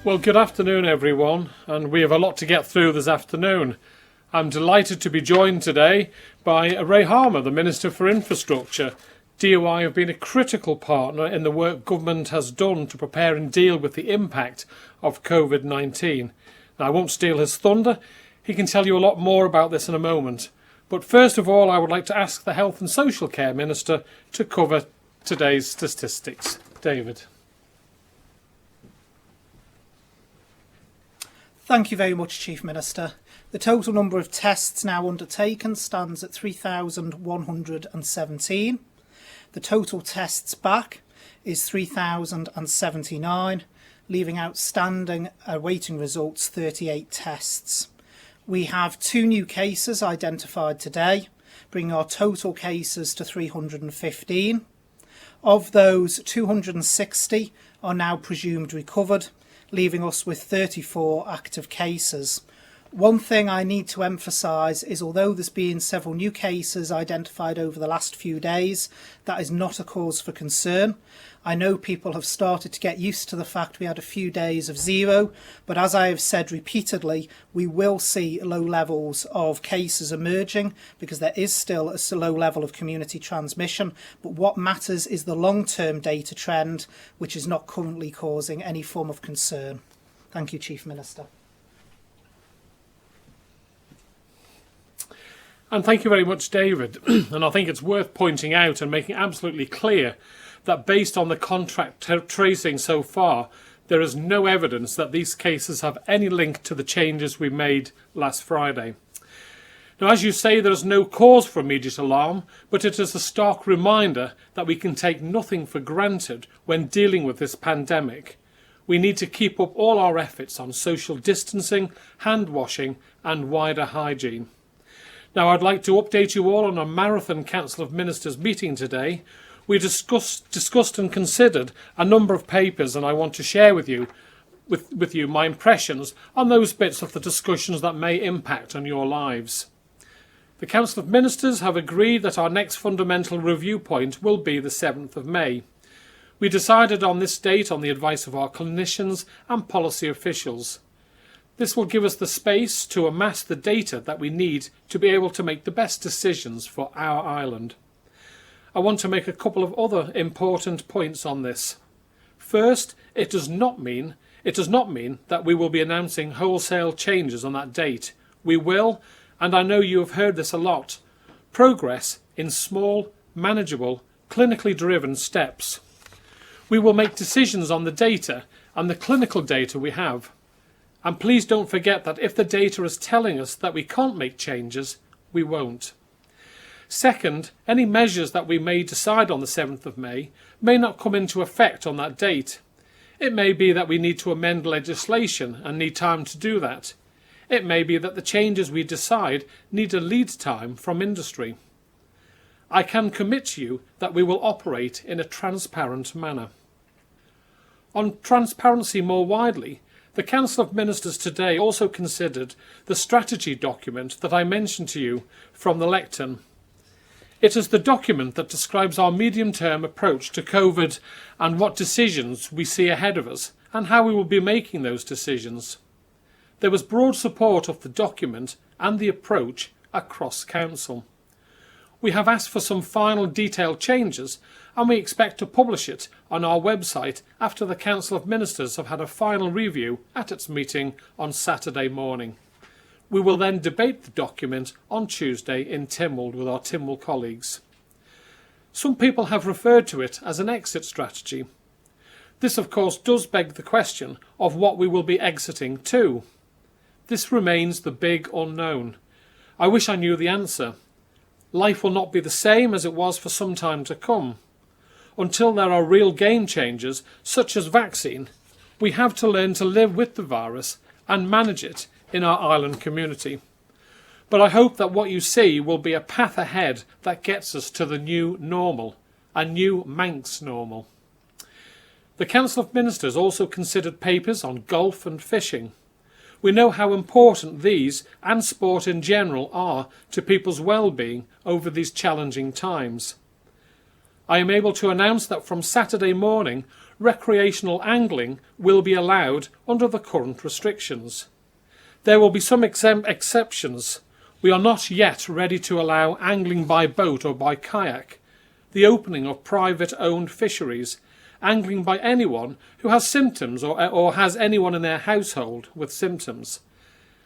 Well, good afternoon, everyone, and we have a lot to get through this afternoon. I'm delighted to be joined today by Ray Harmer, the Minister for Infrastructure. DOI have been a critical partner in the work government has done to prepare and deal with the impact of COVID-19. Now, I won't steal his thunder. He can tell you a lot more about this in a moment. But first of all, I would like to ask the Health and Social Care Minister to cover today's statistics. David. Thank you very much, Chief Minister. The total number of tests now undertaken stands at 3,117. The total tests back is 3,079, leaving outstanding awaiting results 38 tests. We have 2 new cases identified today, bringing our total cases to 315. Of those, 260 are now presumed recovered, leaving us with 34 active cases. One thing I need to emphasise is although there's been several new cases identified over the last few days, that is not a cause for concern. I know people have started to get used to the fact we had a few days of zero, but as I have said repeatedly, we will see low levels of cases emerging because there is still a low level of community transmission. But what matters is the long-term data trend, which is not currently causing any form of concern. Thank you, Chief Minister. And thank you very much, David. And I think it's worth pointing out and making absolutely clear that based on the contact tracing so far, there is no evidence that these cases have any link to the changes we made last Friday. Now, as you say, there is no cause for immediate alarm, but it is a stark reminder that we can take nothing for granted when dealing with this pandemic. We need to keep up all our efforts on social distancing, hand washing and wider hygiene. Now, I'd like to update you all on a marathon Council of Ministers meeting today. We discussed and considered a number of papers, and I want to share with you my impressions on those bits of the discussions that may impact on your lives. The Council of Ministers have agreed that our next fundamental review point will be the 7th of May. We decided on this date on the advice of our clinicians and policy officials. This will give us the space to amass the data that we need to be able to make the best decisions for our island. I want to make a couple of other important points on this. First, it does not mean that we will be announcing wholesale changes on that date. We will, and I know you have heard this a lot, progress in small, manageable, clinically driven steps. We will make decisions on the data and the clinical data we have. And please don't forget that if the data is telling us that we can't make changes, we won't. Second, any measures that we may decide on the 7th of May may not come into effect on that date. It may be that we need to amend legislation and need time to do that. It may be that the changes we decide need a lead time from industry. I can commit to you that we will operate in a transparent manner. On transparency more widely, the Council of Ministers today also considered the strategy document that I mentioned to you from the lectern. It is the document that describes our medium-term approach to COVID and what decisions we see ahead of us and how we will be making those decisions. There was broad support of the document and the approach across Council. We have asked for some final detailed changes and we expect to publish it on our website after the Council of Ministers have had a final review at its meeting on Saturday morning. We will then debate the document on Tuesday in Tynwald with our Tynwald colleagues. Some people have referred to it as an exit strategy. This, of course, does beg the question of what we will be exiting to. This remains the big unknown. I wish I knew the answer. Life will not be the same as it was for some time to come. Until there are real game changers, such as vaccine, we have to learn to live with the virus and manage it in our island community. But I hope that what you see will be a path ahead that gets us to the new normal, a new Manx normal. The Council of Ministers also considered papers on golf and fishing. We know how important these and sport in general are to people's well-being over these challenging times. I am able to announce that from Saturday morning, recreational angling will be allowed under the current restrictions. There will be some exceptions. We are not yet ready to allow angling by boat or by kayak, the opening of private-owned fisheries, angling by anyone who has symptoms or has anyone in their household with symptoms.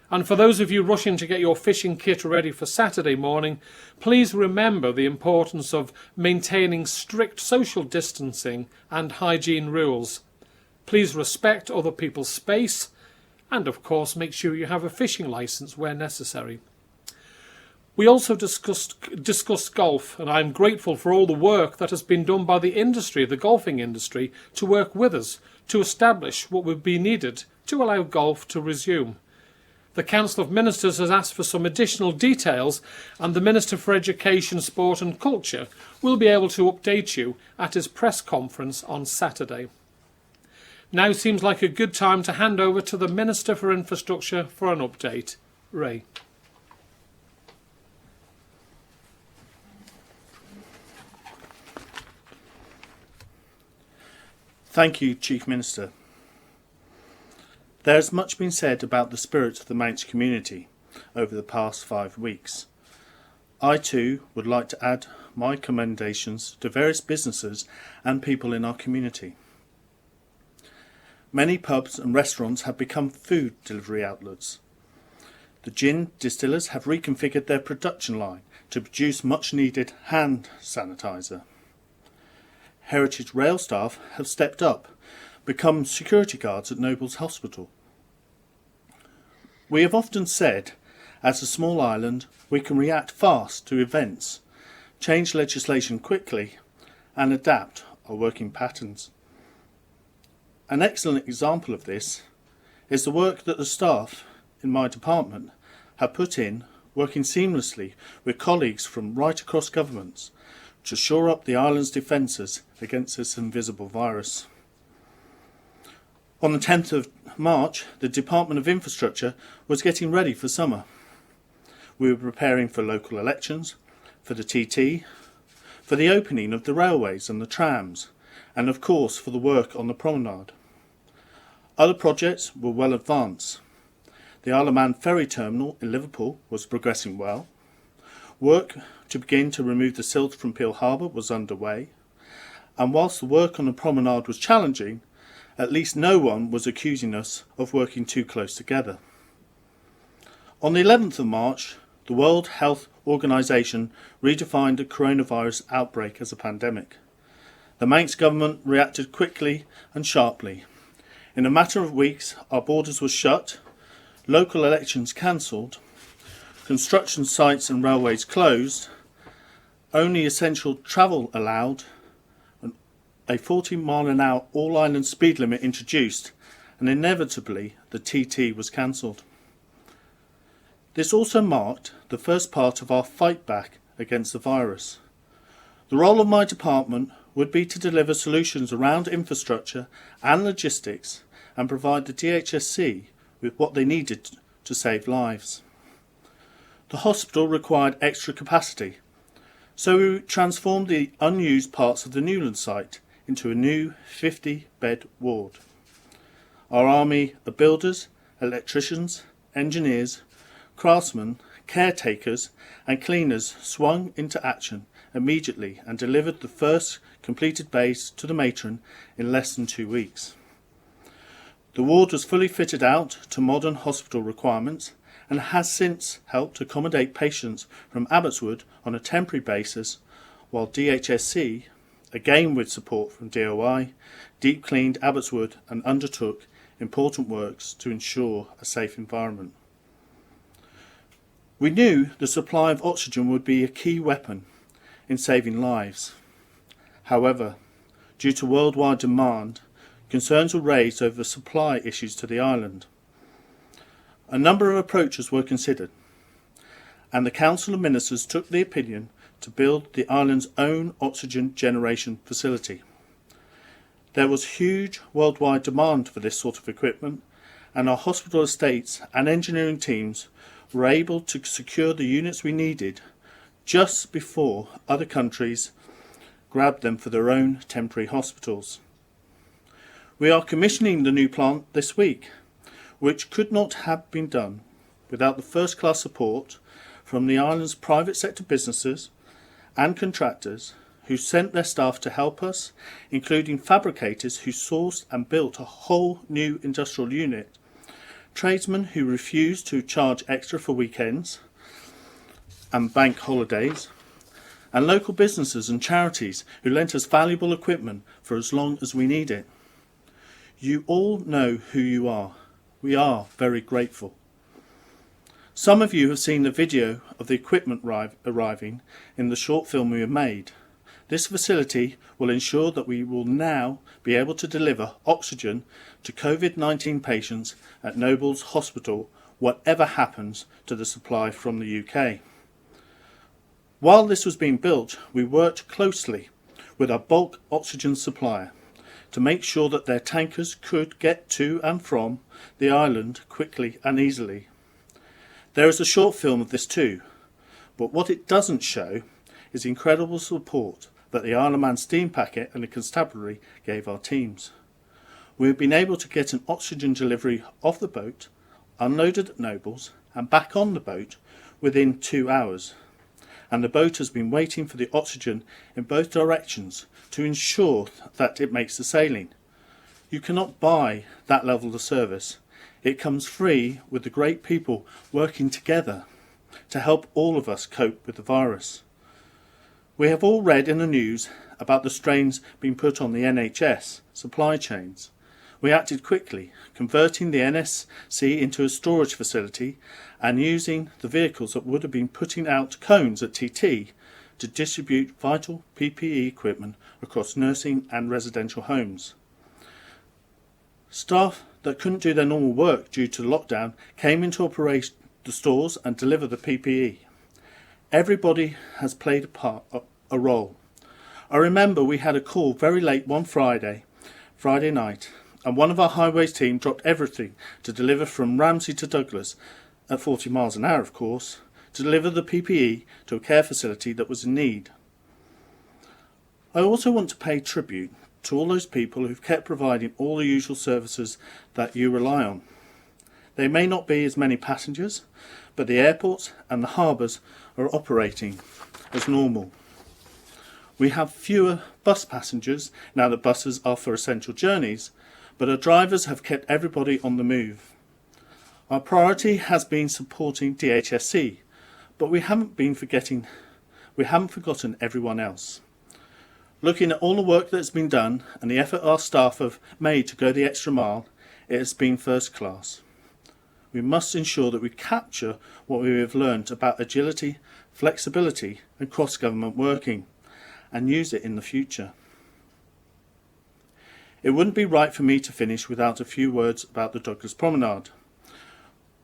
And for those of you rushing to get your fishing kit ready for Saturday morning, please remember the importance of maintaining strict social distancing and hygiene rules. Please respect other people's space and, of course, make sure you have a fishing licence where necessary. We also discussed golf, and I am grateful for all the work that has been done by the industry, the golfing industry, to work with us to establish what would be needed to allow golf to resume. The Council of Ministers has asked for some additional details, and the Minister for Education, Sport and Culture will be able to update you at his press conference on Saturday. Now seems like a good time to hand over to the Minister for Infrastructure for an update. Ray. Thank you, Chief Minister. There has much been said about the spirit of the Manx community over the past 5 weeks. I too would like to add my commendations to various businesses and people in our community. Many pubs and restaurants have become food delivery outlets. The gin distillers have reconfigured their production line to produce much needed hand sanitizer. Heritage Rail staff have stepped up, become security guards at Nobles Hospital. We have often said, as a small island, we can react fast to events, change legislation quickly, and adapt our working patterns. An excellent example of this is the work that the staff in my department have put in, working seamlessly with colleagues from right across governments to shore up the island's defences against this invisible virus. On the 10th of March, the Department of Infrastructure was getting ready for summer. We were preparing for local elections, for the TT, for the opening of the railways and the trams, and of course for the work on the promenade. Other projects were well advanced. The Isle of Man ferry terminal in Liverpool was progressing well. Work to begin to remove the silt from Peel Harbour was underway, and whilst the work on the promenade was challenging, at least no one was accusing us of working too close together. On the 11th of March, the World Health Organization redefined the coronavirus outbreak as a pandemic. The Manx government reacted quickly and sharply. In a matter of weeks, our borders were shut, local elections cancelled, construction sites and railways closed, only essential travel allowed, a 40-mile-an-hour all-island speed limit introduced, and inevitably the TT was cancelled. This also marked the first part of our fight back against the virus. The role of my department would be to deliver solutions around infrastructure and logistics and provide the DHSC with what they needed to save lives. The hospital required extra capacity, so we transformed the unused parts of the Newland site into a new 50-bed ward. Our army of builders, electricians, engineers, craftsmen, caretakers and cleaners swung into action immediately and delivered the first completed base to the matron in less than 2 weeks. The ward was fully fitted out to modern hospital requirements and has since helped accommodate patients from Abbotswood on a temporary basis, while DHSC, again with support from DOI, deep cleaned Abbotswood and undertook important works to ensure a safe environment. We knew the supply of oxygen would be a key weapon in saving lives. However, due to worldwide demand, concerns were raised over supply issues to the island. A number of approaches were considered, and the Council of Ministers took the opinion to build the island's own oxygen generation facility. There was huge worldwide demand for this sort of equipment, and our hospital estates and engineering teams were able to secure the units we needed just before other countries grabbed them for their own temporary hospitals. We are commissioning the new plant this week, which could not have been done without the first-class support from the island's private sector businesses and contractors who sent their staff to help us, including fabricators who sourced and built a whole new industrial unit, tradesmen who refused to charge extra for weekends and bank holidays, and local businesses and charities who lent us valuable equipment for as long as we need it. You all know who you are. We are very grateful. Some of you have seen the video of the equipment arriving in the short film we have made. This facility will ensure that we will now be able to deliver oxygen to COVID-19 patients at Nobles Hospital, whatever happens to the supply from the UK. While this was being built, we worked closely with our bulk oxygen supplier to make sure that their tankers could get to and from the island quickly and easily. There is a short film of this too, but what it doesn't show is the incredible support that the Isle of Man steam packet and the constabulary gave our teams. We have been able to get an oxygen delivery off the boat, unloaded at Nobles and back on the boat within 2 hours. And the boat has been waiting for the oxygen in both directions to ensure that it makes the sailing. You cannot buy that level of service. It comes free with the great people working together to help all of us cope with the virus. We have all read in the news about the strains being put on the NHS supply chains. We acted quickly, converting the NSC into a storage facility and using the vehicles that would have been putting out cones at TT to distribute vital PPE equipment across nursing and residential homes. Staff that couldn't do their normal work due to the lockdown came into operation the stores and delivered the PPE. Everybody has played a role. I remember we had a call very late one Friday night, and one of our highways team dropped everything to deliver from Ramsey to Douglas, at 40 miles an hour of course, to deliver the PPE to a care facility that was in need. I also want to pay tribute to all those people who've kept providing all the usual services that you rely on. There may not be as many passengers, but the airports and the harbours are operating as normal. We have fewer bus passengers now that buses are for essential journeys, but our drivers have kept everybody on the move. Our priority has been supporting DHSC, but we haven't forgotten everyone else. Looking at all the work that's been done and the effort our staff have made to go the extra mile, it has been first class. We must ensure that we capture what we have learned about agility, flexibility and cross-government working and use it in the future. It wouldn't be right for me to finish without a few words about the Douglas Promenade.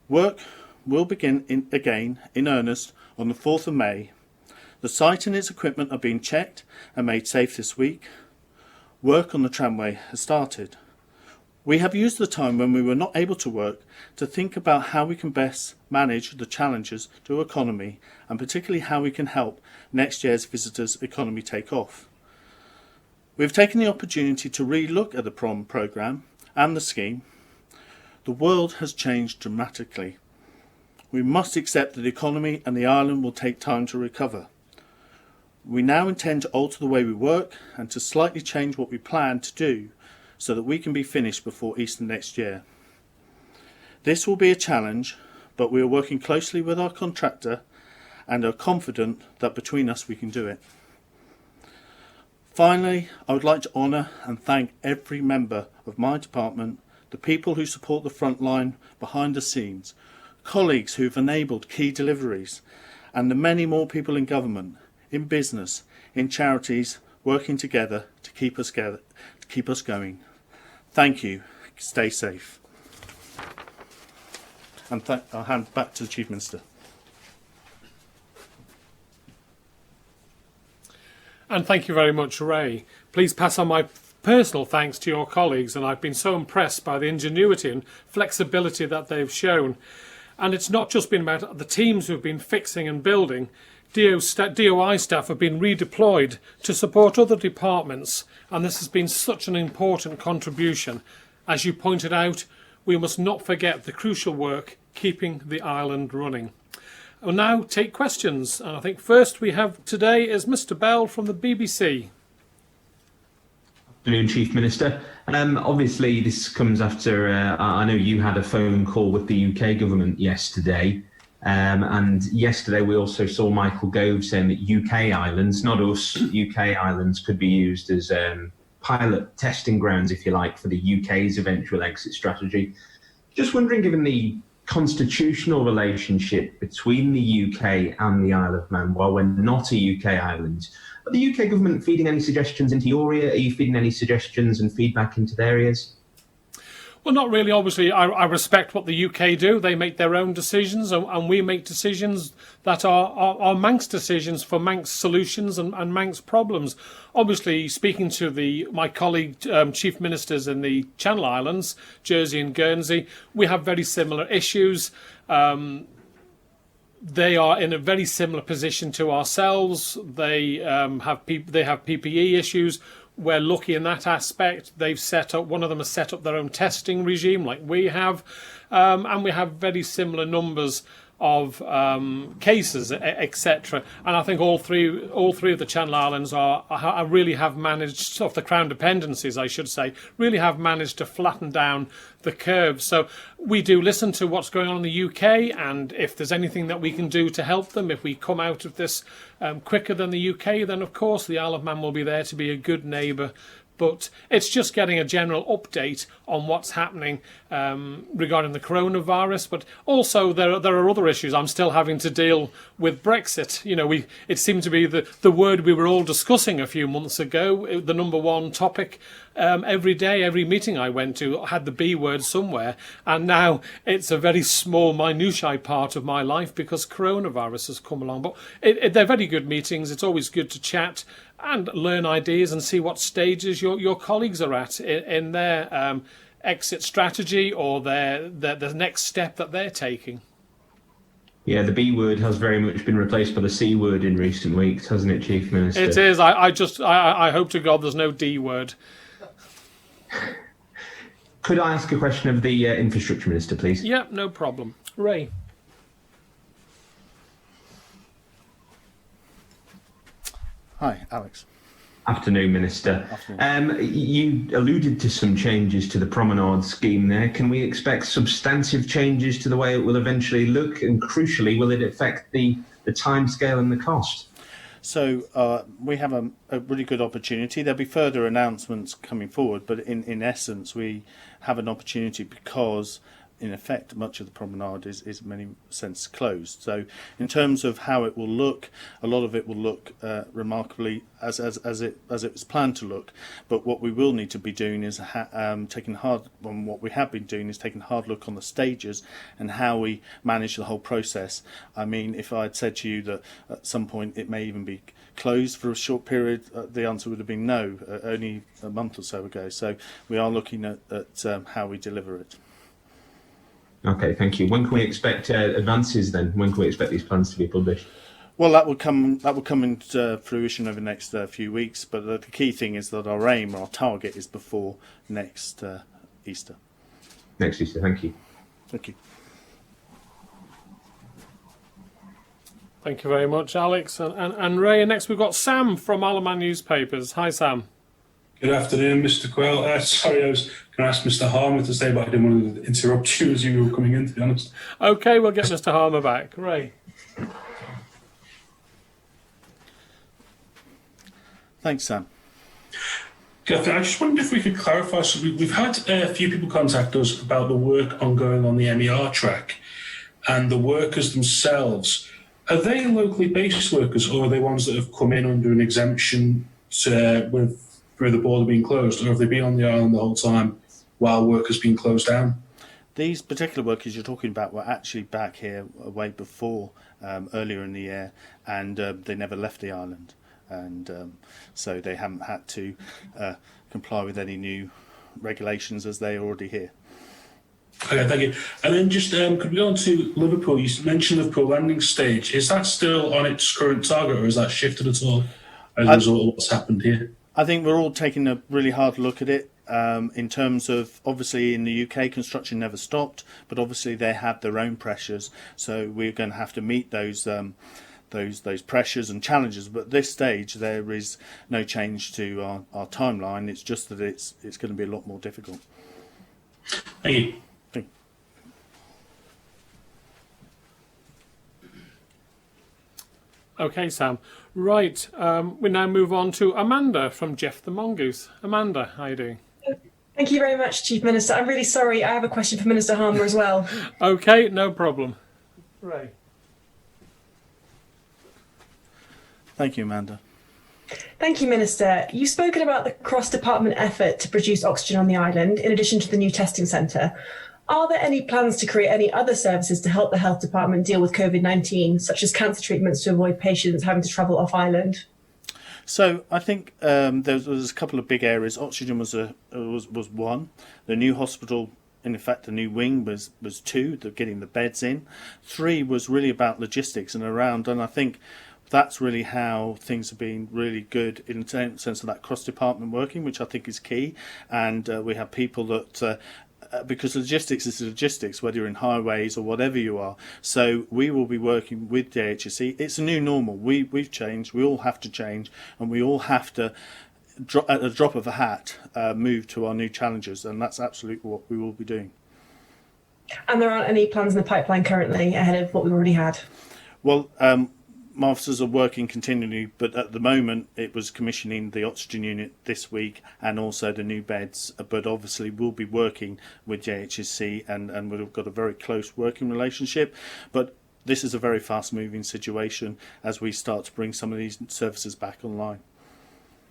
Work will begin again in earnest on the 4th of May. The site and its equipment are being checked and made safe this week. Work on the tramway has started. We have used the time when we were not able to work to think about how we can best manage the challenges to our economy and particularly how we can help next year's visitors' economy take off. We have taken the opportunity to re-look at the prom programme and the scheme. The world has changed dramatically. We must accept that the economy and the island will take time to recover. We now intend to alter the way we work and to slightly change what we plan to do so that we can be finished before Easter next year. This will be a challenge, but we are working closely with our contractor and are confident that between us we can do it. Finally, I would like to honour and thank every member of my department, the people who support the front line behind the scenes, colleagues who have enabled key deliveries, and the many more people in government, in business, in charities, working together to keep us going. Thank you. Stay safe. And I'll hand back to the Chief Minister. And thank you very much, Ray. Please pass on my personal thanks to your colleagues, and I've been so impressed by the ingenuity and flexibility that they've shown. And it's not just been about the teams who've been fixing and building. DOI staff have been redeployed to support other departments, and this has been such an important contribution. As you pointed out, we must not forget the crucial work keeping the island running. We'll now take questions, and I think first we have today is Mr. Bell from the BBC. Afternoon, Chief Minister. Obviously, this comes after, I know you had a phone call with the UK government yesterday, and yesterday we also saw Michael Gove saying that UK islands, not us, UK islands could be used as pilot testing grounds, if you like, for the UK's eventual exit strategy. Just wondering, given the constitutional relationship between the UK and the Isle of Man, while we're not a UK island, are the UK government feeding any suggestions into your ear? Are you feeding any suggestions and feedback into their ears? Well, not really. Obviously, I respect what the UK do. They make their own decisions, and we make decisions that are Manx decisions for Manx solutions and Manx problems. Obviously, speaking to my colleague chief ministers in the Channel Islands, Jersey and Guernsey, we have very similar issues. They are in a very similar position to ourselves. They have PPE issues. We're lucky in that aspect. One of them has set up their own testing regime, like we have, and we have very similar numbers of cases, etc. And I think all three of the Channel Islands are really have managed, of the Crown dependencies, I should say, really have managed to flatten down the curve. So we do listen to what's going on in the UK, and if there's anything that we can do to help them, if we come out of this quicker than the UK, then of course the Isle of Man will be there to be a good neighbour. But it's just getting a general update on what's happening regarding the coronavirus. But also there are other issues. I'm still having to deal with Brexit. You know, it seemed to be the word we were all discussing a few months ago, the number one topic. Every day, every meeting I went to had the B word somewhere. And now it's a very small, minutiae part of my life because coronavirus has come along. But they're very good meetings. It's always good to chat and learn ideas and see what stages your colleagues are at in their exit strategy or the next step that they're taking. Yeah, the B word has very much been replaced by the C word in recent weeks, hasn't it, Chief Minister? It is. I hope to God there's no D word. Could I ask a question of the Infrastructure Minister, please? Yeah, no problem. Ray. Hi, Alex. Afternoon, Minister. Afternoon. You alluded to some changes to the promenade scheme there. Can we expect substantive changes to the way it will eventually look? And crucially, will it affect the timescale and the cost? So we have a really good opportunity. There'll be further announcements coming forward, but in essence, we have an opportunity because, in effect, much of the promenade is in many sense closed. So in terms of how it will look, a lot of it will look remarkably as it was planned to look. But what we will need to be doing is taking hard look on the stages and how we manage the whole process. I mean, if I'd said to you that at some point it may even be closed for a short period, the answer would have been no, only a month or so ago. So we are looking at how we deliver it. Okay, thank you. When can we expect advances then? When can we expect these plans to be published? Well, that will come into fruition over the next few weeks. But the key thing is that our target is before next Easter. Next Easter, thank you. Thank you. Thank you very much, Alex and Ray. And next we've got Sam from Isle of Man Newspapers. Hi, Sam. Good afternoon, Mr. Quayle. Sorry, I was going to ask Mr. Harmer to stay, but I didn't want to interrupt you as you were coming in, to be honest. Okay, we'll get Mr. Harmer back. Ray. Thanks, Sam. Good afternoon. I just wondered if we could clarify. So we've had a few people contact us about the work ongoing on the MER track and the workers themselves. Are they locally based workers, or are they ones that have come in under an exemption through the border being closed, or have they been on the island the whole time while work has been closed down? These particular workers you're talking about were actually back here way before, earlier in the year, and they never left the island, and so they haven't had to comply with any new regulations as they are already here. Okay, thank you. And then just could we go on to Liverpool? You mentioned Liverpool landing stage. Is that still on its current target, or has that shifted at all as a result of what's happened here? I think we're all taking a really hard look at it in terms of, obviously in the UK construction never stopped, but obviously they have their own pressures, so we're going to have to meet those pressures and challenges. But at this stage there is no change to our timeline. It's just that it's going to be a lot more difficult. Thank you. Okay, Sam. Right, we now move on to Amanda from Jeff the Mongoose. Amanda, how are you doing? Thank you very much, Chief Minister. I'm really sorry. I have a question for Minister Harmer as well. Okay, no problem. Ray. Thank you, Amanda. Thank you, Minister. You've spoken about the cross-department effort to produce oxygen on the island, in addition to the new testing centre. Are there any plans to create any other services to help the health department deal with COVID-19, such as cancer treatments to avoid patients having to travel off island? So I think there was a couple of big areas. Oxygen was one. The new hospital, in fact, the new wing was two. Getting the beds in. 3 was really about logistics and around. And I think that's really how things have been really good in the sense of that cross-department working, which I think is key. And we have people that. Because logistics is logistics, whether you're in highways or whatever you are. So we will be working with the HSE. It's a new normal. We've changed. We all have to change, and we all have to, at a drop of a hat, move to our new challenges. And that's absolutely what we will be doing. And there aren't any plans in the pipeline currently ahead of what we've already had? Well, my officers are working continually, but at the moment it was commissioning the oxygen unit this week and also the new beds. But obviously we'll be working with JHSC and we've got a very close working relationship. But this is a very fast moving situation as we start to bring some of these services back online.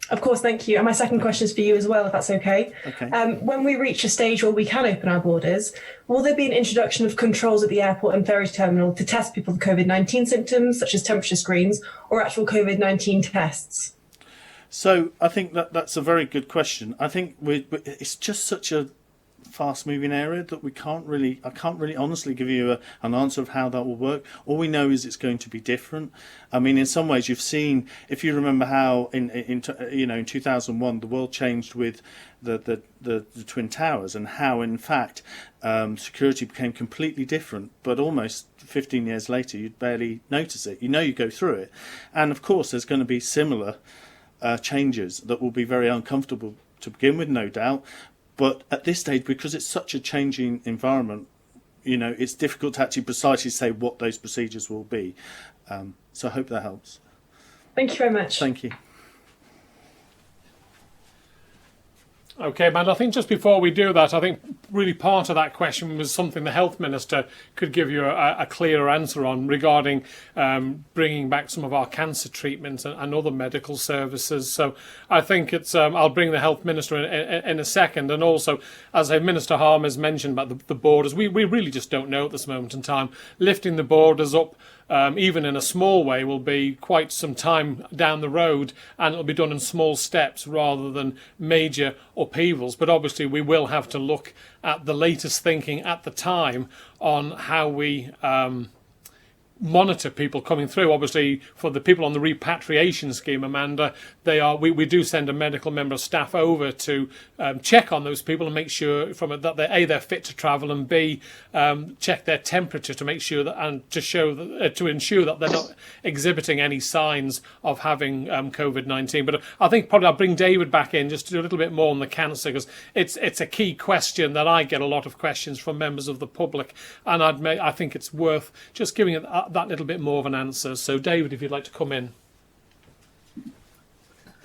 Of course, thank you. And my second question is for you as well, if that's okay. Okay. When we reach a stage where we can open our borders, will there be an introduction of controls at the airport and ferry terminal to test people for COVID-19 symptoms, such as temperature screens, or actual COVID-19 tests? So I think that's a very good question. I think it's just such a fast-moving area that I can't really honestly give you an answer of how that will work. All we know is it's going to be different. I mean, in some ways, you've seen, if you remember how in 2001 the world changed with the Twin Towers, and how in fact security became completely different. But almost 15 years later, you'd barely notice it. You go through it, and of course, there's going to be similar changes that will be very uncomfortable to begin with, no doubt. But at this stage, because it's such a changing environment, it's difficult to actually precisely say what those procedures will be. So I hope that helps. Thank you very much. Thank you. Okay, man, I think just before we do that, I think really part of that question was something the Health Minister could give you a clearer answer on regarding bringing back some of our cancer treatments and other medical services. So I think it's I'll bring the Health Minister in a second. And also, as Minister Harmer has mentioned about the borders, we really just don't know at this moment in time. Lifting the borders up, even in a small way, will be quite some time down the road, and it'll be done in small steps rather than major upheavals. But obviously we will have to look at the latest thinking at the time on how we monitor people coming through. Obviously, for the people on the repatriation scheme, Amanda, we do send a medical member of staff over to check on those people and make sure that they're fit to travel, and B, check their temperature to make sure that, and to ensure that they're not exhibiting any signs of having COVID-19. But I think probably I'll bring David back in just to do a little bit more on the cancer, because it's a key question that I get a lot of questions from members of the public, and I think it's worth just giving it that little bit more of an answer. So David, if you'd like to come in.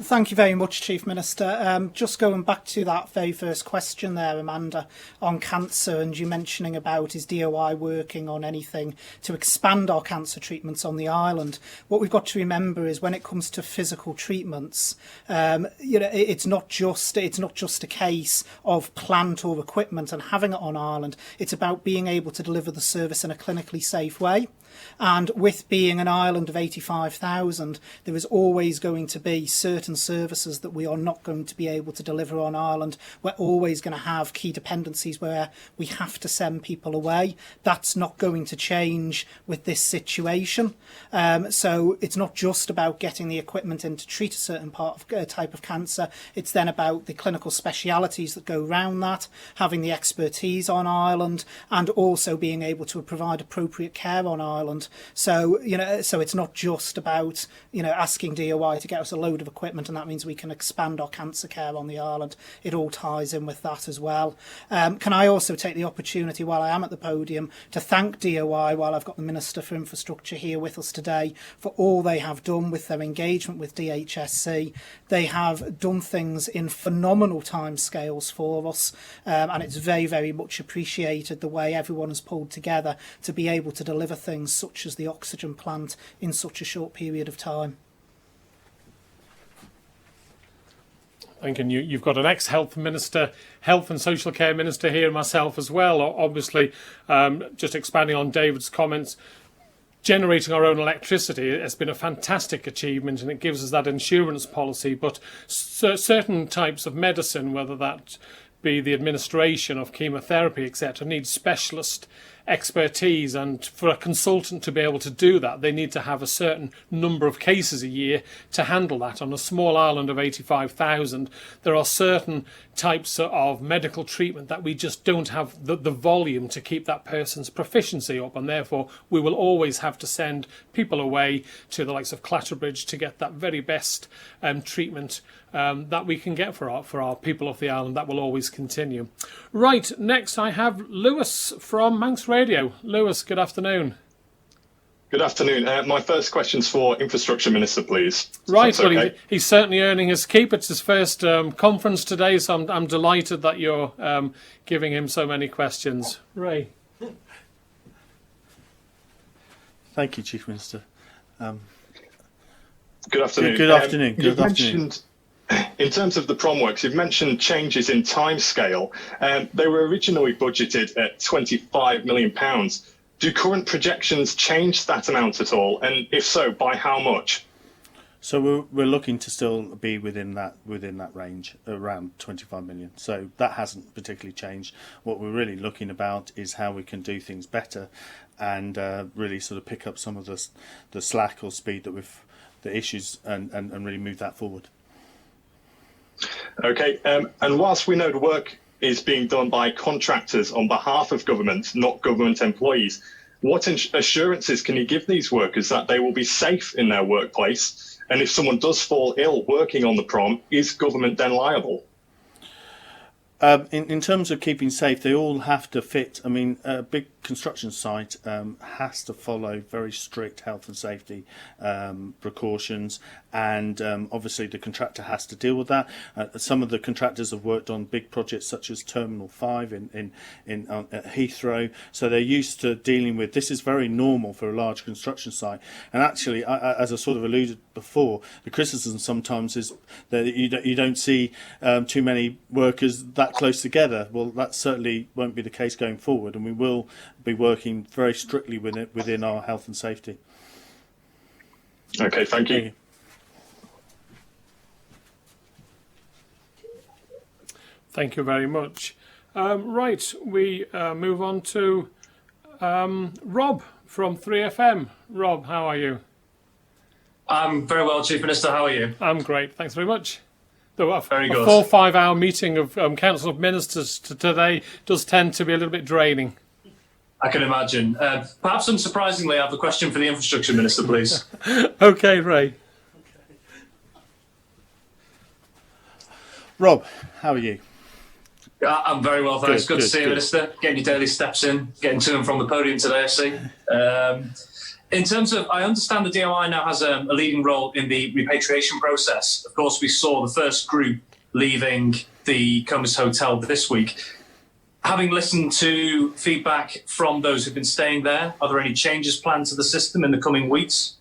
Thank you very much, Chief Minister. Just going back to that very first question there, Amanda, on cancer, and you mentioning about is DOI working on anything to expand our cancer treatments on the island. What we've got to remember is when it comes to physical treatments, it's not just a case of plant or equipment and having it on Ireland. It's about being able to deliver the service in a clinically safe way. And with being an island of 85,000, there is always going to be certain certain services that we are not going to be able to deliver on Ireland. We're always going to have key dependencies where we have to send people away. That's not going to change with this situation. So it's not just about getting the equipment in to treat a certain type of cancer. It's then about the clinical specialities that go around that, having the expertise on Ireland, and also being able to provide appropriate care on Ireland. So, so it's not just about, asking DOI to get us a load of equipment and that means we can expand our cancer care on the island. It all ties in with that as well. Can I also take the opportunity while I am at the podium to thank DOI, while I've got the Minister for Infrastructure here with us today, for all they have done with their engagement with DHSC. They have done things in phenomenal timescales for us, and it's very, very much appreciated the way everyone has pulled together to be able to deliver things such as the oxygen plant in such a short period of time. Thinking you've got an ex-health minister, health and social care minister here, myself as well. Obviously, just expanding on David's comments, generating our own electricity has been a fantastic achievement, and it gives us that insurance policy. But certain types of medicine, whether that be the administration of chemotherapy, etc., needs specialist expertise, and for a consultant to be able to do that, they need to have a certain number of cases a year to handle that. On a small island of 85,000, there are certain types of medical treatment that we just don't have the volume to keep that person's proficiency up, and therefore we will always have to send people away to the likes of Clatterbridge to get that very best treatment that we can get for our people of the island. That will always continue. Right, next I have Lewis from Manx Radio. Lewis, good afternoon. Good afternoon. My first question's for Infrastructure Minister, please. Right, well, okay. he's certainly earning his keep. It's his first conference today, so I'm delighted that you're giving him so many questions. Ray. Thank you, Chief Minister. Good afternoon. Good afternoon. You've mentioned, in terms of the prom works, you've mentioned changes in timescale. They were originally budgeted at £25 million. Do current projections change that amount at all? And if so, by how much? So we're looking to still be within that range, around 25 million. So that hasn't particularly changed. What we're really looking about is how we can do things better, and really sort of pick up some of the slack or speed that the issues, and really move that forward. Okay, and whilst we know the work is being done by contractors on behalf of government, not government employees, what assurances can you give these workers that they will be safe in their workplace? And if someone does fall ill working on the prom, is government then liable? In terms of keeping safe, they all have to fit. I mean, a big construction site has to follow very strict health and safety precautions, and obviously the contractor has to deal with that. Some of the contractors have worked on big projects such as Terminal 5 at Heathrow, so they're used to dealing with this. Is very normal for a large construction site. And actually, as I sort of alluded before, the criticism sometimes is that you don't see too many workers that close together. Well, that certainly won't be the case going forward, and we will be working very strictly within our health and safety. Okay, thank you. Thank you very much. Right, we move on to Rob from 3FM. Rob, how are you? I'm very well, Chief Minister. How are you? I'm great, thanks very much. Though Very good. A 4 or 5 hour meeting of Council of Ministers today does tend to be a little bit draining. I can imagine. Perhaps unsurprisingly, I have a question for the Infrastructure Minister, please. Okay, Ray. Rob, how are you? I'm very well, thanks. Good to see you, good. Minister. Getting your daily steps in, getting to and from the podium today, I see. In terms of, I understand the DOI now has a leading role in the repatriation process. Of course, we saw the first group leaving the Comus Hotel this week. Having listened to feedback from those who've been staying there, are there any changes planned to the system in the coming weeks?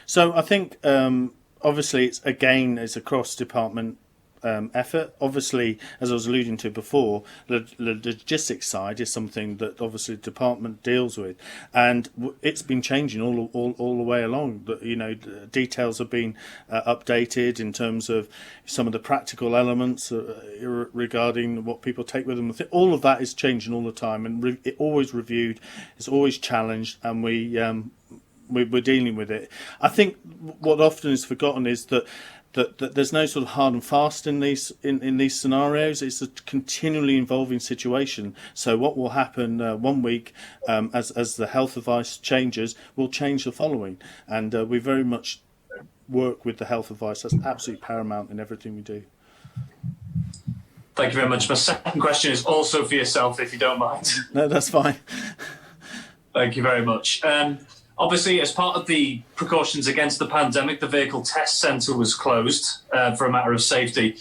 So I think obviously it's a cross-department effort. Obviously, as I was alluding to before, the logistics side is something that obviously the department deals with, and it's been changing all the way along. The details have been updated in terms of some of the practical elements regarding what people take with them. All of that is changing all the time, and it always reviewed, it's always challenged, and we're dealing with it. I think what often is forgotten is that there's no sort of hard and fast in these scenarios. It's a continually evolving situation. So what will happen one week as the health advice changes will change the following, and we very much work with the health advice. That's absolutely paramount in everything we do. Thank you very much. My second question is also for yourself, if you don't mind. No, that's fine. Thank you very much. Obviously, as part of the precautions against the pandemic, the vehicle test centre was closed for a matter of safety.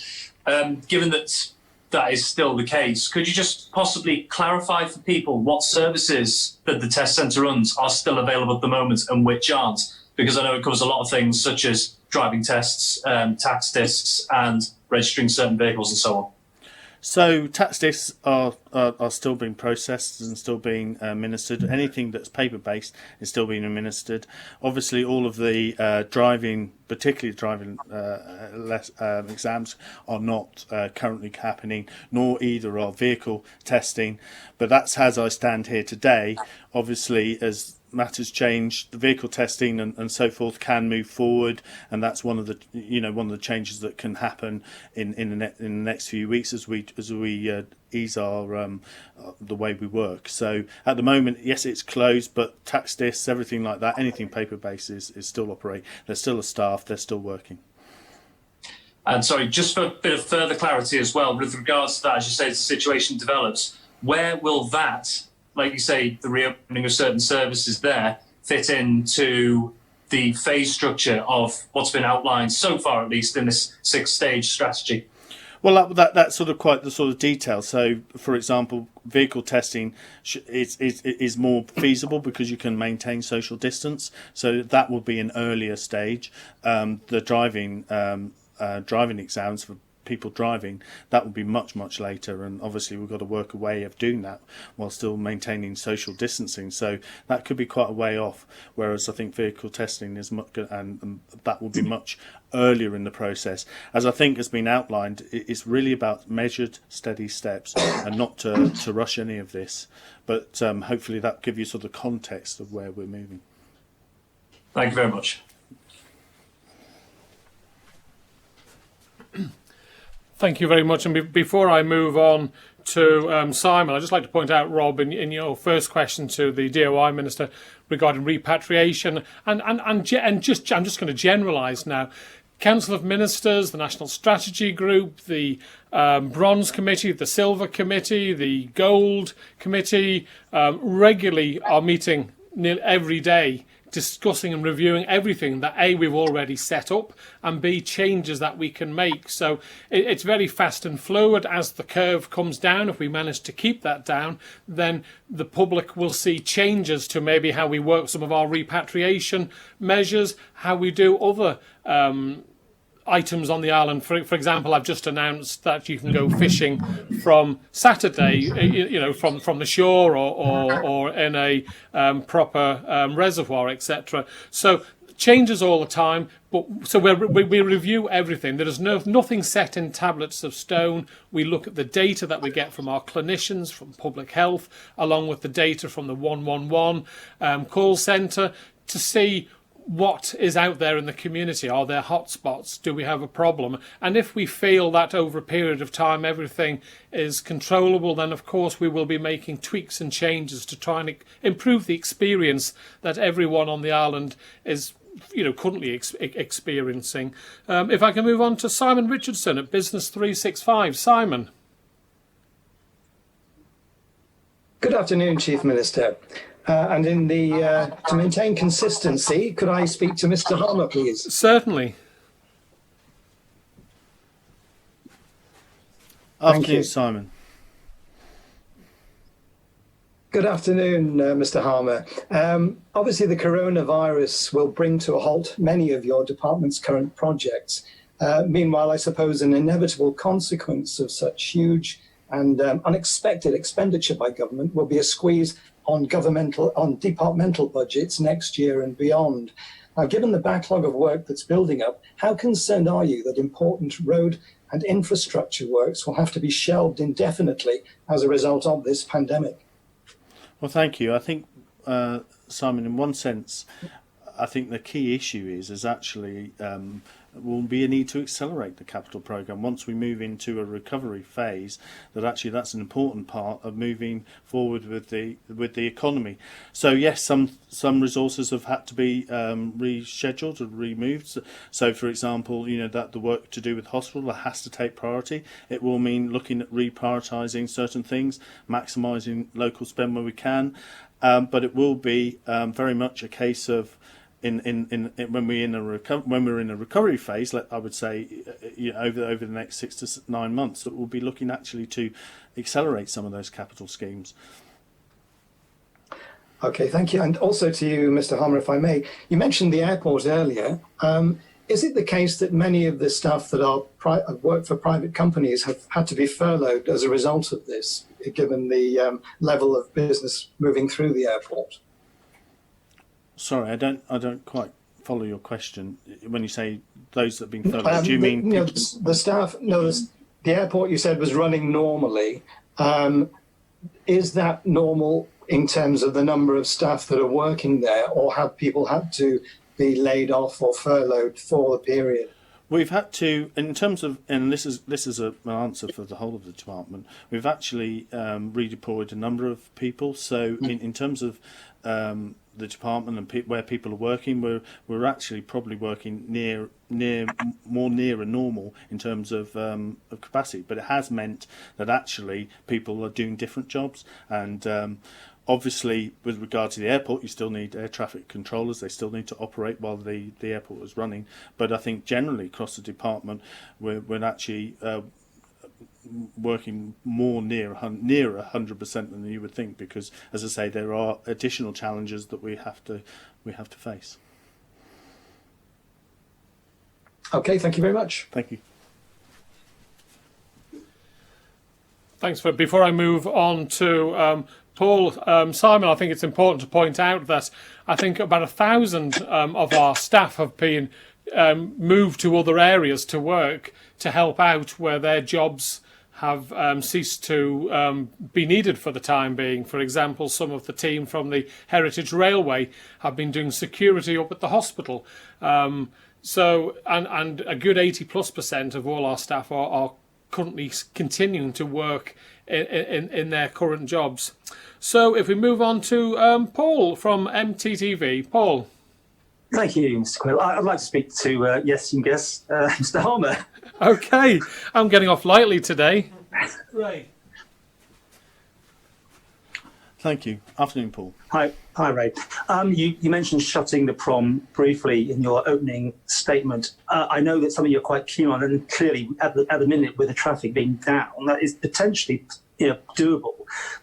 Given that is still the case, could you just possibly clarify for people what services that the test centre runs are still available at the moment and which aren't? Because I know it covers a lot of things such as driving tests, tax discs, and registering certain vehicles and so on. So tax discs are still being processed and still being administered. Anything that's paper-based is still being administered. Obviously, all of the driving, particularly driving exams, are not currently happening, nor either are vehicle testing. But that's as I stand here today. Obviously, as matters change, the vehicle testing and so forth can move forward, and that's one of the changes that can happen in the next few weeks as we ease our the way we work. So at the moment, yes, it's closed, but tax discs, everything like that, anything paper based is still operating. There's still a staff, they're still working. And sorry, just for a bit of further clarity as well, with regards to that, as you say, as the situation develops, where will that, like you say, the reopening of certain services there, fit into the phase structure of what's been outlined so far, at least in this 6-stage strategy? Well, that's sort of quite the sort of detail. So, for example, vehicle testing is more feasible because you can maintain social distance. So that will be an earlier stage. The driving exams for people driving, that will be much later, and obviously we've got to work a way of doing that while still maintaining social distancing, so that could be quite a way off, whereas I think vehicle testing is much, and that will be much earlier in the process. As I think has been outlined, it's really about measured steady steps and not to rush any of this, but hopefully that give you sort of context of where we're moving. Thank you very much. Thank you very much. And before I move on to Simon, I'd just like to point out, Rob, in your first question to the DOI Minister regarding repatriation, I'm just going to generalise now. Council of Ministers, the National Strategy Group, the Bronze Committee, the Silver Committee, the Gold Committee regularly are meeting nearly every day, discussing and reviewing everything that A, we've already set up, and B, changes that we can make. So it's very fast and fluid. As the curve comes down, if we manage to keep that down, then the public will see changes to maybe how we work some of our repatriation measures, how we do other items on the island. For example, I've just announced that you can go fishing from Saturday, from the shore or in a proper reservoir, etc. So changes all the time, but so we review everything. There is nothing set in tablets of stone. We look at the data that we get from our clinicians, from public health, along with the data from the 111 call centre to see what is out there in the community. Are there hotspots? Do we have a problem? And if we feel that over a period of time everything is controllable, then of course we will be making tweaks and changes to try and improve the experience that everyone on the island is currently experiencing. If I can move on to Simon Richardson at Business 365. Simon. Good afternoon, Chief Minister. And in the to maintain consistency, could I speak to Mr. Harmer, please? Certainly. Thank you, Simon. Good afternoon, Mr. Harmer. Obviously, the coronavirus will bring to a halt many of your department's current projects. Meanwhile, I suppose an inevitable consequence of such huge and unexpected expenditure by government will be a squeeze on departmental budgets next year and beyond. Now, given the backlog of work that's building up, how concerned are you that important road and infrastructure works will have to be shelved indefinitely as a result of this pandemic? Well, thank you. I think, Simon, in one sense, I think the key issue is actually will be a need to accelerate the capital programme once we move into a recovery phase. That's an important part of moving forward with the economy. So yes, some resources have had to be rescheduled or removed. So for example, that the work to do with hospital has to take priority. It will mean looking at reprioritising certain things, maximising local spend where we can, but it will be very much a case of when we're in a recovery phase, I would say over the next 6 to 9 months, that we'll be looking actually to accelerate some of those capital schemes. Okay, thank you. And also to you, Mr. Harmer, if I may, you mentioned the airport earlier. Is it the case that many of the staff that work for private companies have had to be furloughed as a result of this, given the level of business moving through the airport? Sorry, I don't quite follow your question. When you say those that have been furloughed, do you mean the staff? No, the airport you said was running normally. Is that normal in terms of the number of staff that are working there, or have people had to be laid off or furloughed for the period? We've had to, in terms of, and this is an answer for the whole of the department. We've actually redeployed a number of people. So in terms of the department and where people are working, we're actually probably working more near a normal in terms of capacity. But it has meant that actually people are doing different jobs, and obviously with regard to the airport, you still need air traffic controllers. They still need to operate while the airport is running. But I think generally across the department, we're actually working more nearer 100% than you would think, because, as I say, there are additional challenges that we have to face. Okay, thank you very much. Thank you. Thanks. Before I move on to Paul, Simon, I think it's important to point out that I think about 1,000 of our staff have been moved to other areas to work to help out where their jobs have ceased to be needed for the time being. For example, some of the team from the Heritage Railway have been doing security up at the hospital. So a good 80+% of all our staff are currently continuing to work in their current jobs. So if we move on to Paul from MTTV. Paul. Thank you, Mr. Quayle. I'd like to speak to, yes, you guess, Mr. Harmer. Okay, I'm getting off lightly today. Great. Thank you. Afternoon, Paul. Hi, Ray. You mentioned shutting the prom briefly in your opening statement. I know that's something you're quite keen on, and clearly at the minute with the traffic being down, that is potentially doable.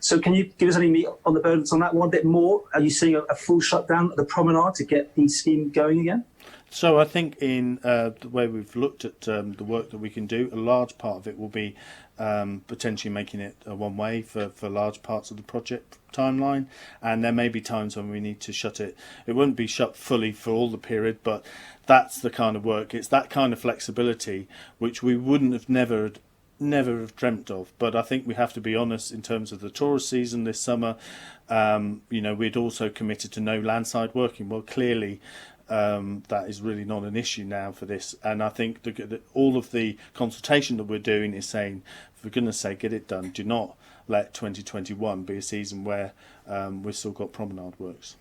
So can you give us any meat on the bones on that one a bit more? Are you seeing a full shutdown at the promenade to get the scheme going again? So I think in the way we've looked at the work that we can do, a large part of it will be potentially making it a one-way for large parts of the project timeline, and there may be times when we need to shut it. It wouldn't be shut fully for all the period, but that's the kind of work. It's that kind of flexibility which we wouldn't have never have dreamt of. But I think we have to be honest in terms of the tourist season this summer. We'd also committed to no landside working. Well, clearly that is really not an issue now for this, and I think all of the consultation that we're doing is saying, for goodness sake, get it done. Do not let 2021 be a season where we've still got promenade works.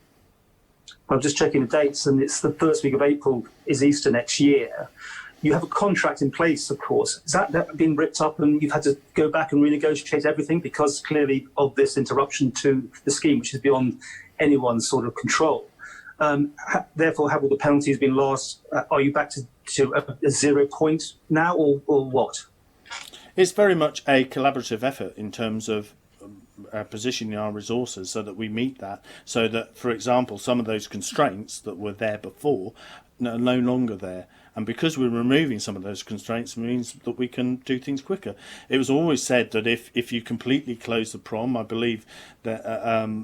I'm just checking the dates, and it's the first week of April is Easter next year. You have a contract in place, of course. Has that been ripped up and you've had to go back and renegotiate everything because clearly of this interruption to the scheme, which is beyond anyone's sort of control? Therefore, have all the penalties been lost? Are you back to a 0 point now, or what? It's very much a collaborative effort in terms of positioning our resources so that we meet that, so that, for example, some of those constraints that were there before no longer there. And because we're removing some of those constraints, means that we can do things quicker. It was always said that if you completely close the prom, I believe that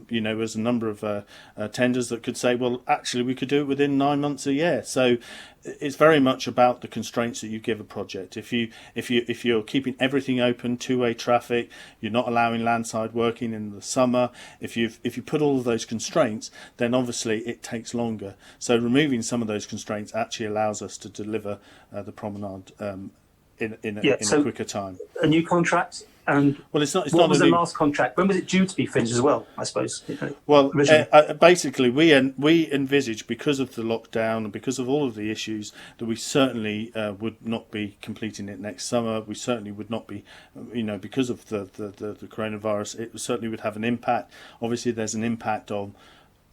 there's a number of tenders that could say, well, actually, we could do it within 9 months, a year. So it's very much about the constraints that you give a project. If you're keeping everything open, two-way traffic, you're not allowing landside working in the summer. If you put all of those constraints, then obviously it takes longer. So removing some of those constraints actually allows us to deliver the promenade in a quicker time. A new contract. And well, it's not. What was the last contract? When was it due to be finished as well? I suppose. Well, basically, we envisage, because of the lockdown and because of all of the issues, that we certainly would not be completing it next summer. We certainly would not be, because of the coronavirus. It certainly would have an impact. Obviously, there's an impact on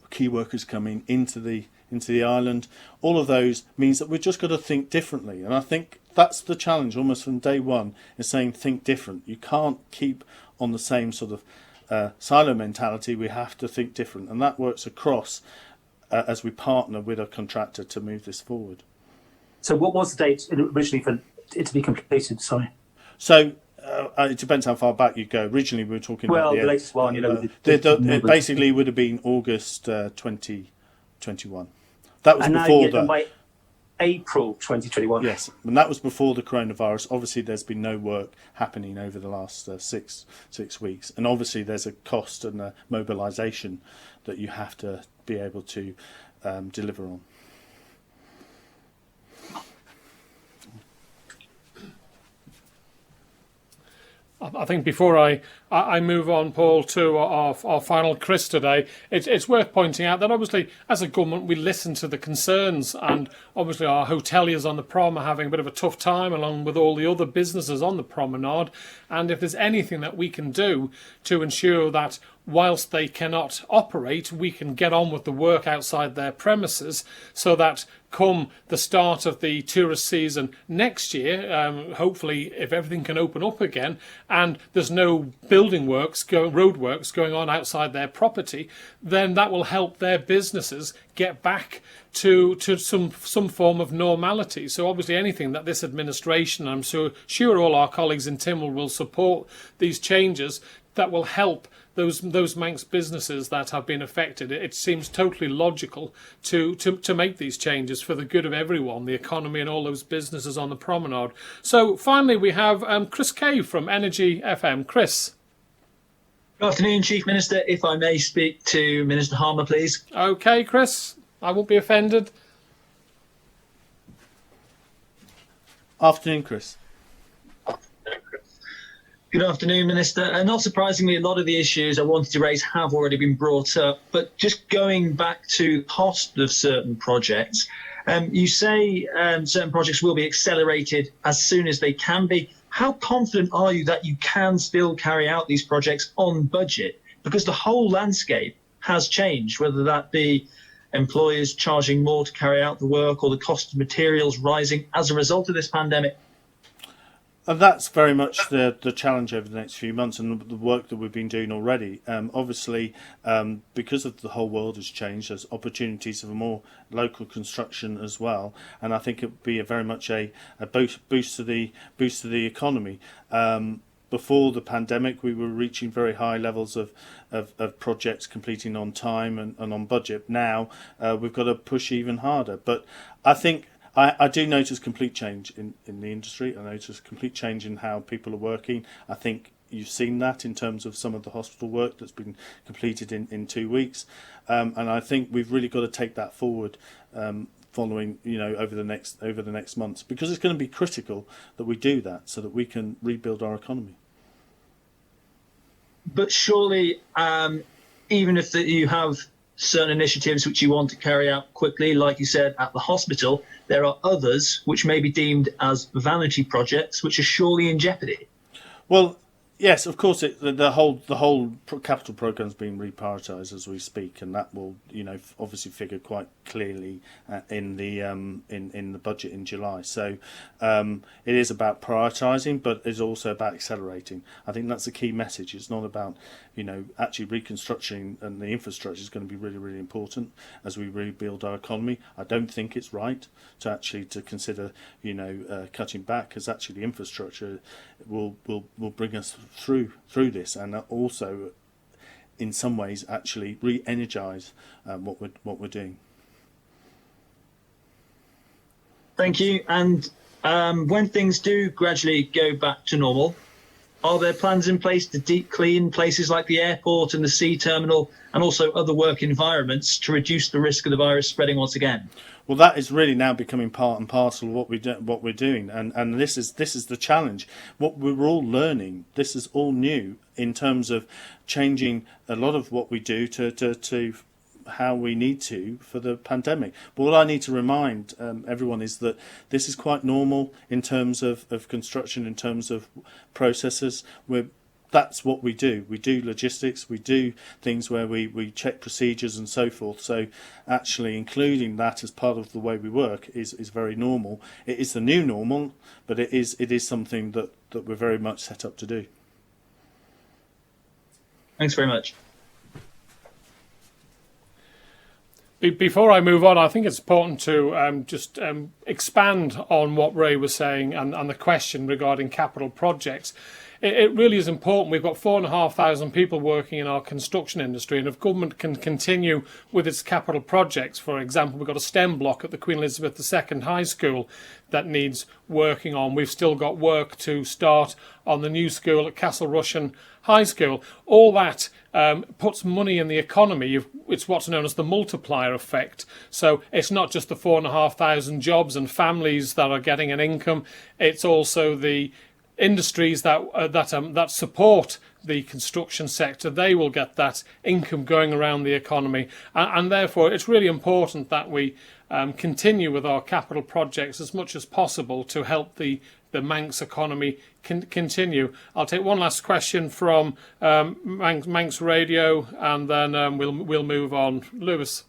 key workers coming into the island. All of those means that we've just got to think differently, and I think that's the challenge almost from day one, is saying think different. You can't keep on the same sort of silo mentality. We have to think different, and that works across as we partner with a contractor to move this forward. So what was the date originally for it to be completed? Sorry. So it depends how far back you go. Originally we were talking about the latest one. It basically would have been August 2021. That was before the April 2021. Yes, and that was before the coronavirus. Obviously, there's been no work happening over the last 6 weeks, and obviously there's a cost and a mobilisation that you have to be able to deliver on. I think before I move on, Paul, to our final Chris today, it's worth pointing out that obviously as a government we listen to the concerns, and obviously our hoteliers on the prom are having a bit of a tough time along with all the other businesses on the promenade, and if there's anything that we can do to ensure that whilst they cannot operate, we can get on with the work outside their premises, so that come the start of the tourist season next year, hopefully if everything can open up again and there's no road works going on outside their property, then that will help their businesses get back to some form of normality. So obviously anything that this administration, I'm sure all our colleagues in Tynwald will support these changes that will help those Manx businesses that have been affected. It seems totally logical to make these changes for the good of everyone, the economy and all those businesses on the promenade. So finally we have Chris Kay from Energy FM. Chris. Good afternoon, Chief Minister. If I may speak to Minister Harmer, please. Okay, Chris. I won't be offended. Afternoon, Chris. Good afternoon, Minister. Not surprisingly, a lot of the issues I wanted to raise have already been brought up, but just going back to the cost of certain projects, you say certain projects will be accelerated as soon as they can be. How confident are you that you can still carry out these projects on budget? Because the whole landscape has changed, whether that be employers charging more to carry out the work or the cost of materials rising as a result of this pandemic. And that's very much the challenge over the next few months, and the work that we've been doing already. Obviously, because of the whole world has changed, there's opportunities of a more local construction as well, and I think it would be very much a boost to the economy. Before the pandemic, we were reaching very high levels of projects completing on time and on budget. Now we've got to push even harder. But I think I do notice complete change in the industry. I notice complete change in how people are working. I think you've seen that in terms of some of the hospital work that's been completed in 2 weeks. And I think we've really got to take that forward following, over the next months, because it's going to be critical that we do that so that we can rebuild our economy. But surely, even if you have certain initiatives which you want to carry out quickly, like you said, at the hospital, there are others which may be deemed as vanity projects, which are surely in jeopardy. Well, yes, of course, the whole capital programme is being reprioritised as we speak, and that will, obviously figure quite clearly in the budget in July. So it is about prioritising, but it's also about accelerating. I think that's the key message. It's not about actually reconstruction and the infrastructure is going to be really, really important as we rebuild our economy. I don't think it's right to consider, cutting back, because actually the infrastructure will bring us through this, and also, in some ways, actually re-energise what we're doing. Thank you. And when things do gradually go back to normal, are there plans in place to deep clean places like the airport and the sea terminal, and also other work environments, to reduce the risk of the virus spreading once again? Well, that is really now becoming part and parcel of what we're doing, and this is the challenge. What we're all learning, this is all new in terms of changing a lot of what we do to how we need to for the pandemic. But what I need to remind everyone is that this is quite normal in terms of construction, in terms of processes. That's what we do. We do logistics, we do things where we check procedures and so forth. So actually including that as part of the way we work is very normal. It is the new normal, but it is something that we're very much set up to do. Thanks very much. Before I move on, I think it's important to just expand on what Ray was saying and the question regarding capital projects. It really is important. We've got 4,500 people working in our construction industry, and if government can continue with its capital projects, for example, we've got a STEM block at the Queen Elizabeth II High School that needs working on. We've still got work to start on the new school at Castle Rushen High School. All that puts money in the economy. It's what's known as the multiplier effect. So it's not just the 4,500 jobs and families that are getting an income. It's also the industries that support the construction sector. They will get that income going around the economy, and therefore it's really important that we continue with our capital projects as much as possible to help the Manx economy continue. I'll take one last question from Manx Radio, and then we'll move on. Lewis.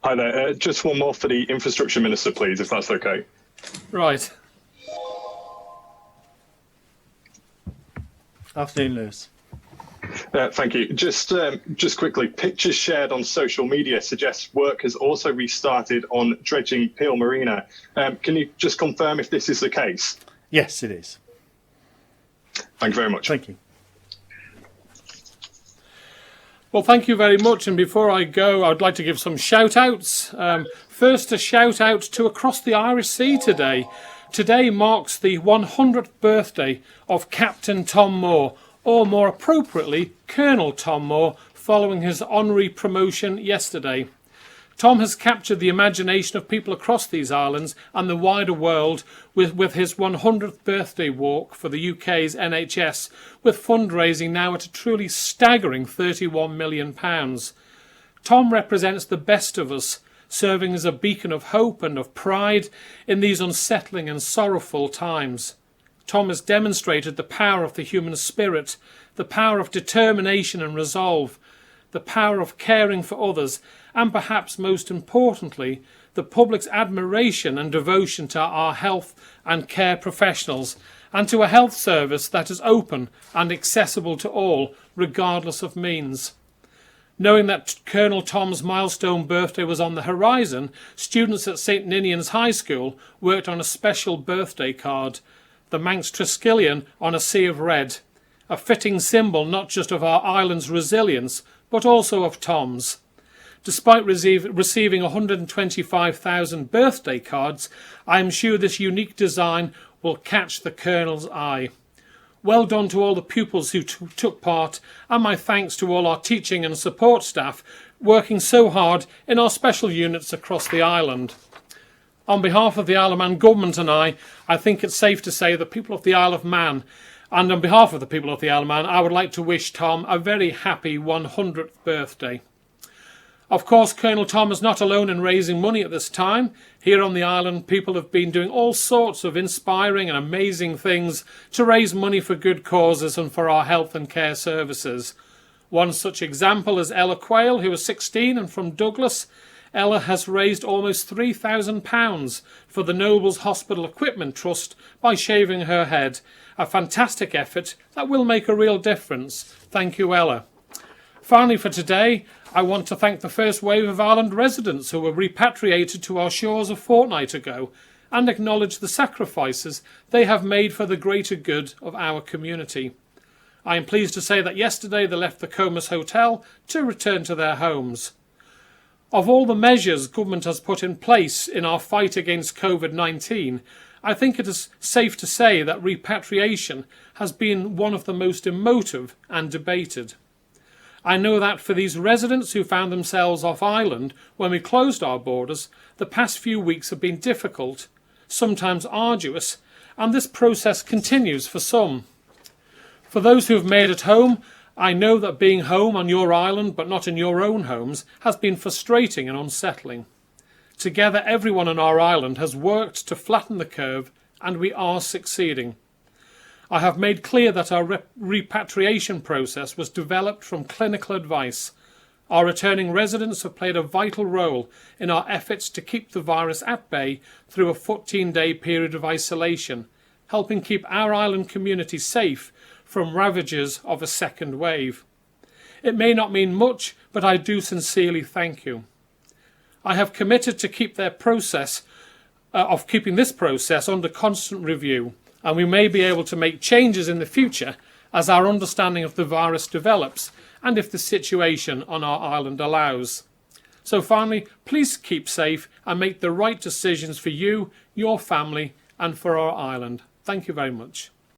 Hi there. Just one more for the Infrastructure Minister, please, if that's okay. Right. Afternoon, Lewis. Thank you. Just quickly, pictures shared on social media suggest work has also restarted on dredging Peel Marina. Can you just confirm if this is the case? Yes, it is. Thank you very much. Thank you. Well, thank you very much. And before I go, I'd like to give some shout-outs. First, a shout-out to Across the Irish Sea today. Today marks the 100th birthday of Captain Tom Moore, or more appropriately, Colonel Tom Moore, following his honorary promotion yesterday. Tom has captured the imagination of people across these islands and the wider world with his 100th birthday walk for the UK's NHS, with fundraising now at a truly staggering £31 million. Tom represents the best of us, serving as a beacon of hope and of pride in these unsettling and sorrowful times. Tom has demonstrated the power of the human spirit, the power of determination and resolve, the power of caring for others, and perhaps most importantly, the public's admiration and devotion to our health and care professionals, and to a health service that is open and accessible to all, regardless of means. Knowing that Colonel Tom's milestone birthday was on the horizon, students at St Ninian's High School worked on a special birthday card, the Manx Triskelion on a sea of red, a fitting symbol not just of our island's resilience, but also of Tom's. Despite receiving 125,000 birthday cards, I am sure this unique design will catch the Colonel's eye. Well done to all the pupils who took part, and my thanks to all our teaching and support staff working so hard in our special units across the island. On behalf of the Isle of Man Government and I think it's safe to say the people of the Isle of Man, and on behalf of the people of the Isle of Man, I would like to wish Tom a very happy 100th birthday. Of course, Colonel Tom is not alone in raising money at this time. Here on the island, people have been doing all sorts of inspiring and amazing things to raise money for good causes and for our health and care services. One such example is Ella Quayle, who is 16 and from Douglas. Ella has raised almost £3,000 for the Nobles Hospital Equipment Trust by shaving her head. A fantastic effort that will make a real difference. Thank you, Ella. Finally, for today, I want to thank the first wave of Ireland residents who were repatriated to our shores a fortnight ago and acknowledge the sacrifices they have made for the greater good of our community. I am pleased to say that yesterday they left the Comus Hotel to return to their homes. Of all the measures government has put in place in our fight against COVID-19, I think it is safe to say that repatriation has been one of the most emotive and debated. I know that for these residents who found themselves off island when we closed our borders, the past few weeks have been difficult, sometimes arduous, and this process continues for some. For those who have made it home, I know that being home on your island but not in your own homes has been frustrating and unsettling. Together, everyone on our island has worked to flatten the curve, and we are succeeding. I have made clear that our repatriation process was developed from clinical advice. Our returning residents have played a vital role in our efforts to keep the virus at bay through a 14-day period of isolation, helping keep our island community safe from ravages of a second wave. It may not mean much, but I do sincerely thank you. I have committed to keep their process of keeping this process under constant review, and we may be able to make changes in the future as our understanding of the virus develops and if the situation on our island allows. So finally, please keep safe and make the right decisions for you, your family, and for our island. Thank you very much.